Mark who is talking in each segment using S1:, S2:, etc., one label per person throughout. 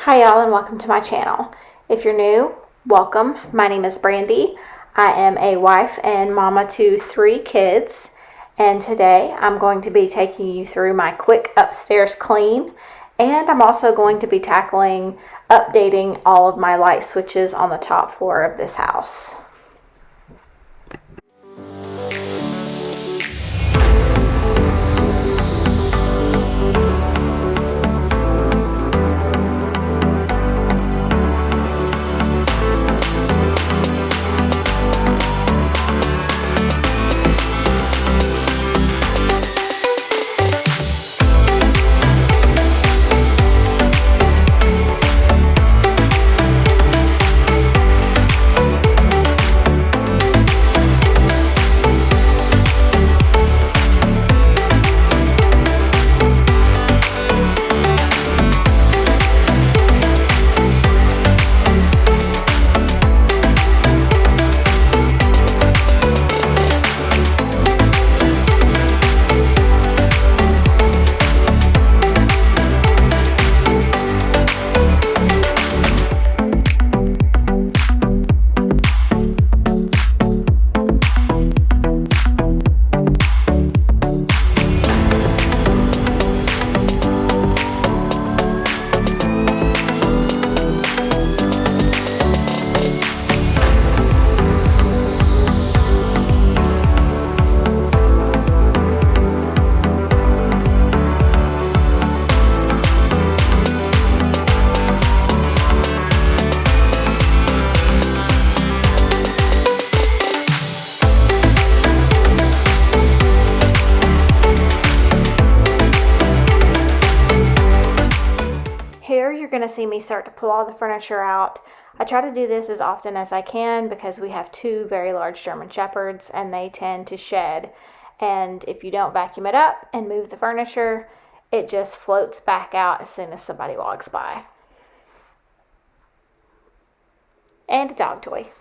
S1: Hi y'all and welcome to my channel. If you're new, welcome. My name is Brandy. I am a wife and mama to 3 kids, and today I'm going to be taking you through my quick upstairs clean, and I'm also going to be tackling updating all of my light switches on the top floor of this house. Here you're going to see me start to pull all the furniture out. I try to do this as often as I can because we have 2 very large German Shepherds and they tend to shed. And if you don't vacuum it up and move the furniture, it just floats back out as soon as somebody walks by. And a dog toy.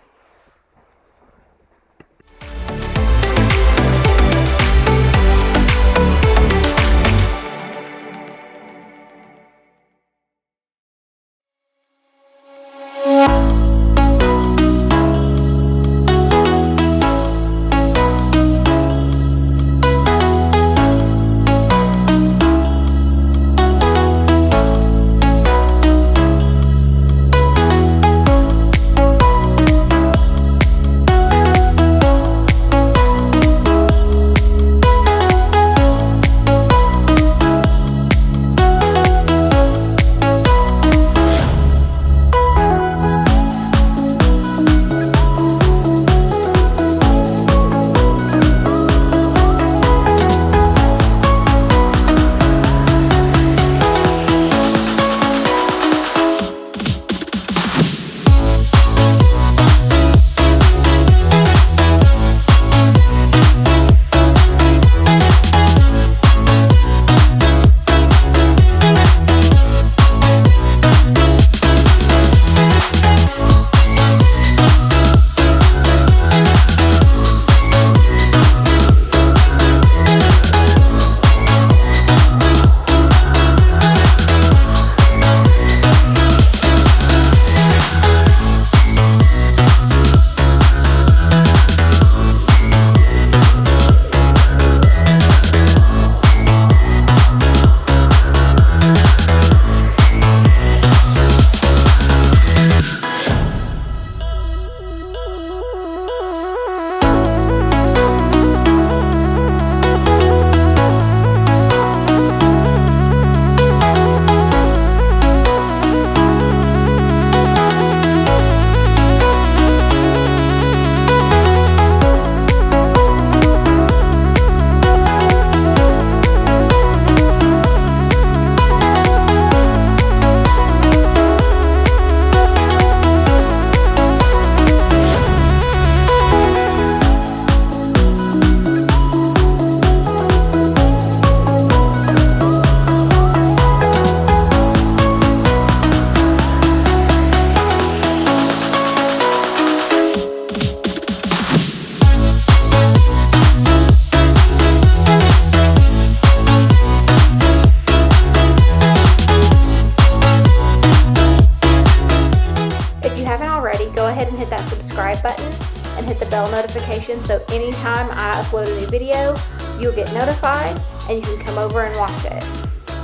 S1: bell notification so anytime I upload a new video, you'll get notified and you can come over and watch it.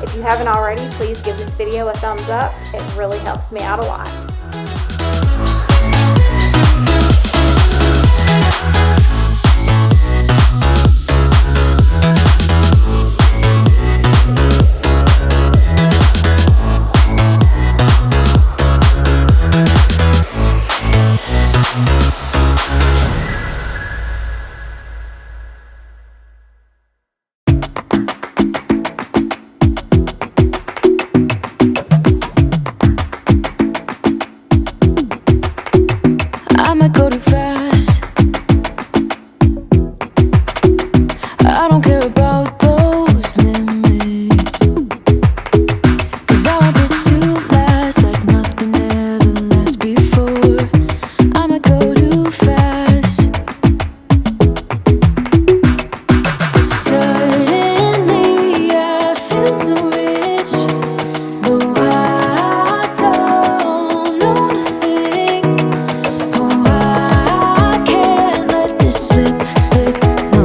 S1: If you haven't already, please give this video a thumbs up. It really helps me out a lot.
S2: I might go too fast. I don't care about those limits, 'cause I want this to last like nothing ever lasts before. I might go too fast. Suddenly I feel so rich, but I don't know nothing. Oh, I can't let this slip, no.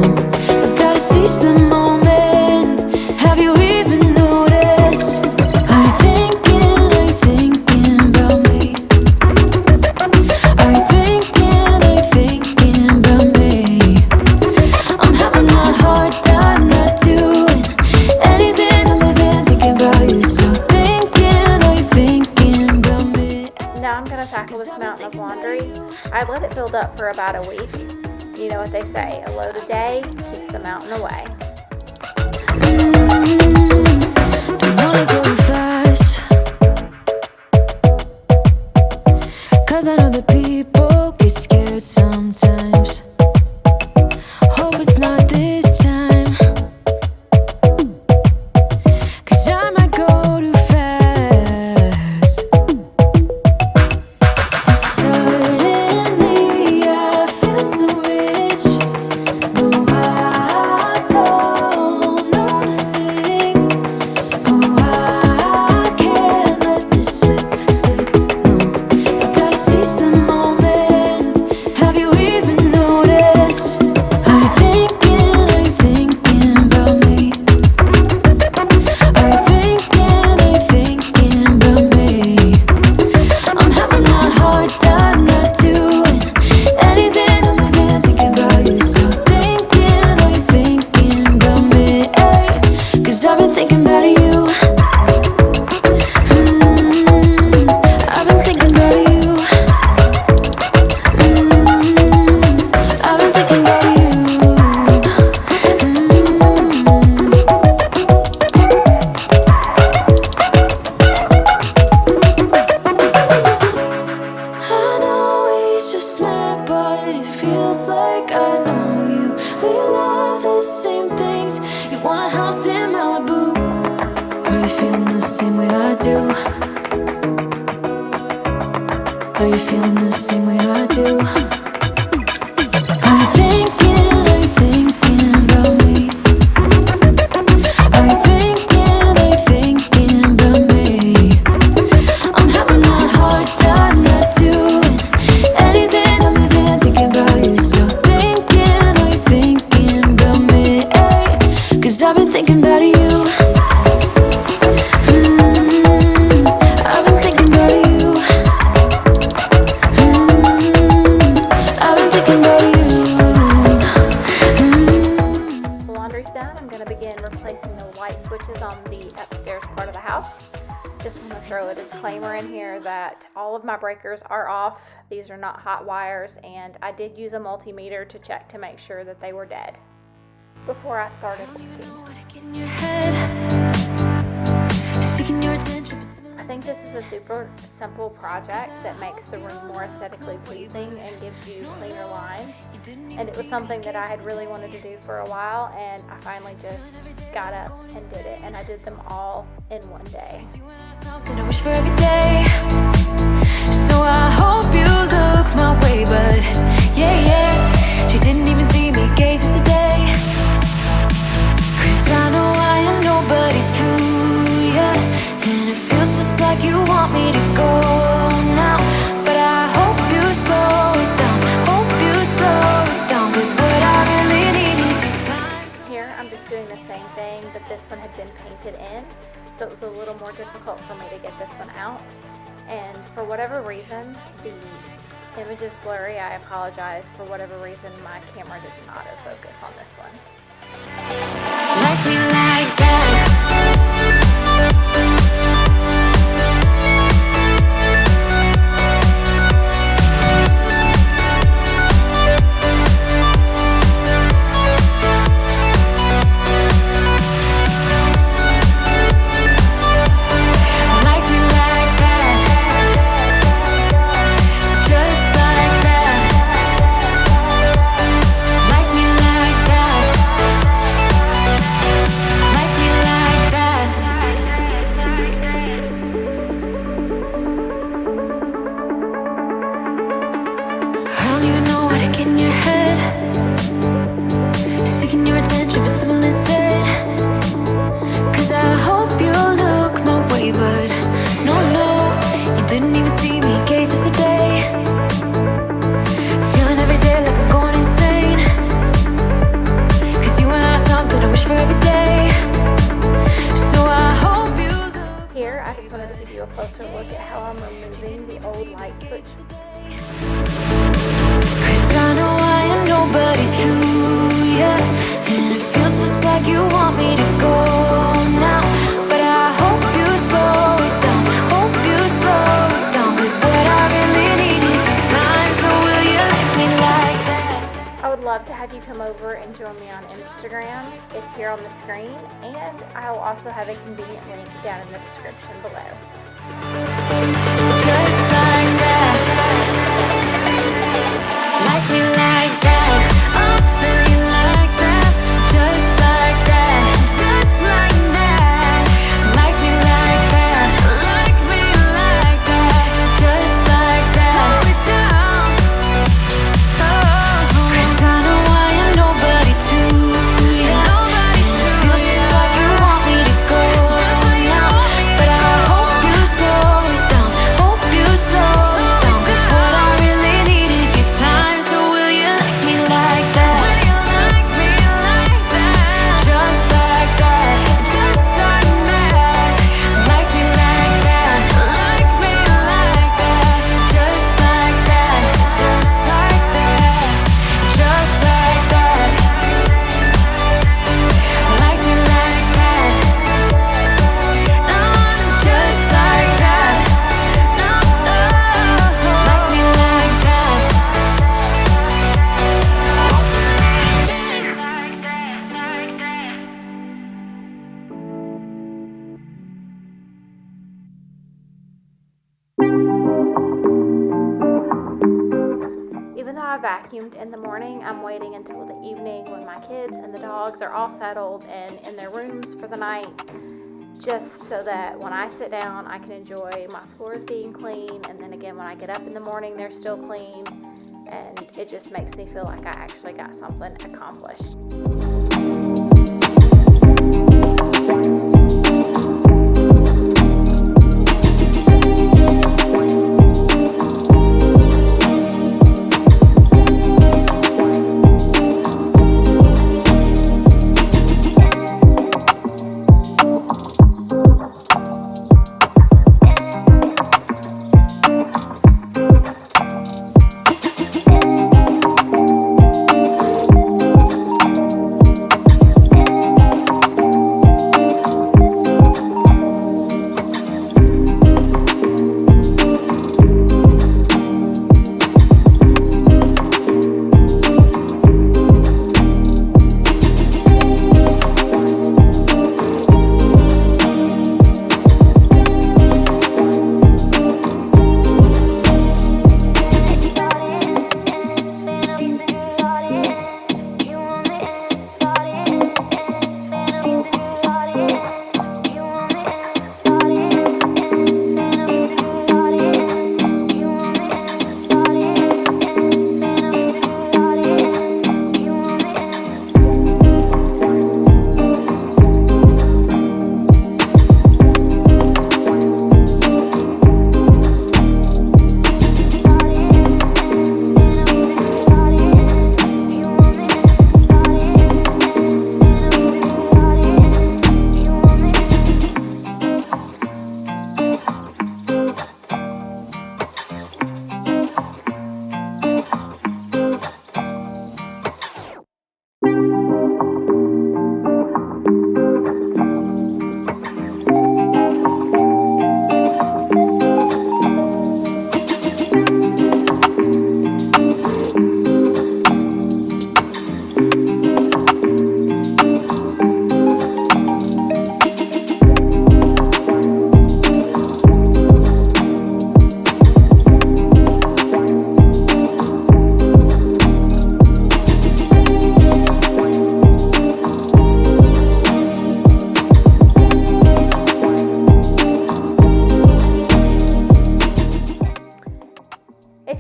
S2: I gotta seize the moment. Have you even noticed? Are you thinking about me? Are you thinking about me? I'm having a hard time not doing anything other than thinking about you. So are you thinking about me?
S1: Now I'm going to tackle this mountain of laundry. I let it build up for about a week. You know what they say, a load a day keeps the mountain away.
S2: Don't wanna go too fast, 'cause I know that people get scared sometimes. Hope it's not this time, 'cause I might go too fast. Suddenly I feel so rich, but I don't know nothing. Oh, I can't let this slip, no. I gotta seize the moment. Have you even noticed? Are you thinking about me? Are you thinking about me? I'm having a hard time not doing anything other than thinking about you. So are you thinking about me? 'Cause I've been thinking about you. I've been thinking about you. I've been thinking about you. I know we just met, but it feels like I know you. We love the same things. You want a house in Malibu. Are you feeling the same way I do? Are you feeling the same way I do? Are you thinking about me? Are you thinking about me? I'm having a hard time not doing anything other than thinking about you. So are you thinking about me? 'Cause I've been thinking about you. I've been thinking about you. I've been thinking about you.
S1: The laundry's done. I'm going to begin replacing the light switches on the upstairs part of the house. Just want to throw a disclaimer in here that all of my breakers are off. These are not hot wires, and I did use a multimeter to check to make sure that they were dead before I started cooking. I think this is a super simple project that makes the room more aesthetically pleasing and gives you cleaner lines. And it was something that I had really wanted to do for a while, and I finally just got up and did it, and I did them all in one day.
S2: Something I wish for every day. So I hope you look my way, but yeah, she didn't even see me gaze yesterday. 'Cause I know I am nobody to ya, and it feels just like you want me to go now. But I hope you slow it down, hope you slow
S1: been painted in, so it was a little more difficult for me to get this one out. And for whatever reason, the image is blurry. I apologize. For whatever reason, my camera did not autofocus on this one.
S2: Like me like that.
S1: Here, I just wanted to give you a closer look at how I'm removing the old light switch.
S2: 'Cause I know I am nobody to you, and it feels just like you want me to go now. But I hope you slow it down, hope you slow it down. 'Cause what I really need is your time, so will you let me like that?
S1: I would love to have you come over and join me on Instagram. It's here on the screen, and I will also have a convenient link down in the description below.
S2: Just like that. Like me like that. Oh, really like that. Just like that. Just like that. Like me like that. Like me like that. Just like that. Slow it down. Oh, 'cause I know I am nobody to you. It feels just like you want me to go now. But I hope you slow it down. Hope you slow it down. 'Cause what I really need is your time. So will you like me like that? Will you like me like that? Just like that. Just like that. Like me like that. Like me like that. Just like that. Just like that. Just like that. Like me like that. No, just like that. No, like me like that.
S1: Even though I vacuumed in the morning, I'm waiting until the evening when my kids and the dogs are all settled and in their rooms for the night, just so that when I sit down, I can enjoy my floors being clean, and then again when I get up in the morning, they're still clean, and it just makes me feel like I actually got something accomplished.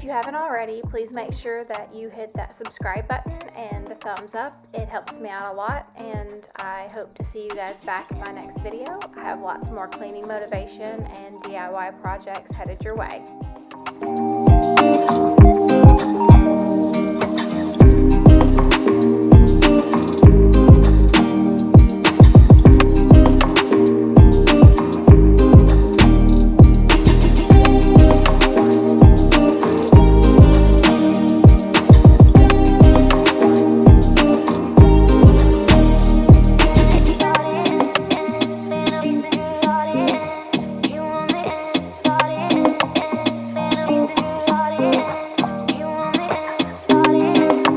S1: you haven't already, please make sure that you hit that subscribe button and the thumbs up. It helps me out a lot, and I hope to see you guys back in my next video. I have lots more cleaning motivation and DIY projects headed your way.